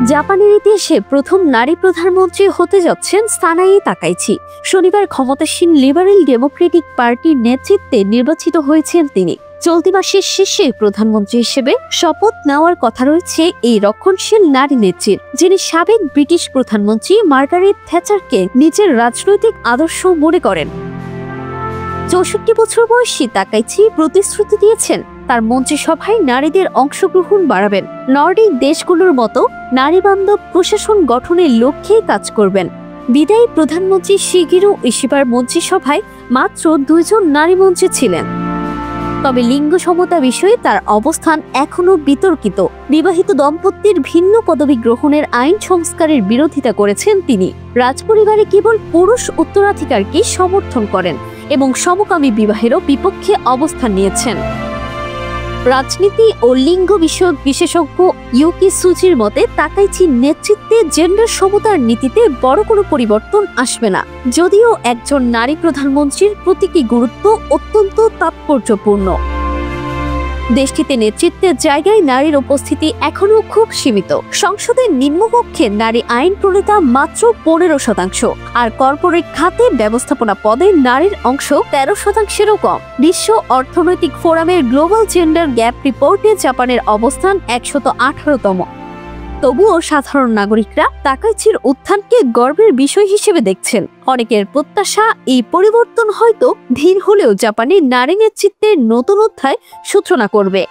জাপানের ইতিহাসে প্রথম নারী প্রধানমন্ত্রী হতে যাচ্ছেন সানাই তাকাইচি। শনিবার ক্ষমতাসীন লিবারেল ডেমোক্রেটিক পার্টির নেতৃত্বে নির্বাচিত হয়েছেন তিনি। চলতি মাসের শেষে প্রধানমন্ত্রী হিসেবে শপথ নেওয়ার কথা রয়েছে এই রক্ষণশীল নারী নেত্রীর, যিনি সাবেক ব্রিটিশ প্রধানমন্ত্রী মার্গারেট থ্যাচারকে নিজের রাজনৈতিক আদর্শ মনে করেন। 64 বছর বয়সী তাকাইচি প্রতিশ্রুতি দিয়েছেন তার মন্ত্রিসভায় নারীদের অংশগ্রহণ বাড়াবেন, নর্ডিক দেশগুলোর মতো নারীবান্ধব প্রশাসন গঠনের লক্ষ্যে কাজ করবেন। বিদায়ী প্রধানমন্ত্রী শিগিরো ইশিবার মন্ত্রিসভায় মাত্র 2 জন নারী মন্ত্রী ছিলেন। তবে লিঙ্গ সমতা বিষয়ে তার অবস্থান এখনো বিতর্কিত। বিবাহিত দম্পতির ভিন্ন পদবি গ্রহণের আইন সংস্কারের বিরোধিতা করেছেন তিনি। রাজপরিবারে কেবল পুরুষ উত্তরাধিকারকে সমর্থন করেন এবং সমকামী বিবাহেরও বিপক্ষে অবস্থান নিয়েছেন। রাজনীতি ও লিঙ্গ বিষয়ক বিশেষজ্ঞ ইউকি সুচির মতে তাকাইচির নেতৃত্বে জেন্ডার সমতার নীতিতে বড় কোনো পরিবর্তন আসবে না, যদিও একজন নারী প্রধানমন্ত্রীর প্রতীকী গুরুত্ব অত্যন্ত তাৎপর্যপূর্ণ। দেশটিতে নেতৃত্বের জায়গায় নারীর উপস্থিতি এখনও খুব সীমিত। সংসদের নিম্নকক্ষে নারী আইন প্রণেতা মাত্র 15%, আর কর্পোরেট খাতে ব্যবস্থাপনা পদে নারীর অংশ 13%-এরও কম। বিশ্ব অর্থনৈতিক ফোরামের গ্লোবাল জেন্ডার গ্যাপ রিপোর্টে জাপানের অবস্থান 118তম। তবুও সাধারণ নাগরিকরা তাকাইচির উত্থানকে গর্বের বিষয় হিসেবে দেখছেন। অনেকের প্রত্যাশা এই পরিবর্তন হয়তো ধীর হলেও জাপানের নারী নেতৃত্বের নতুন অধ্যায় সূচনা করবে।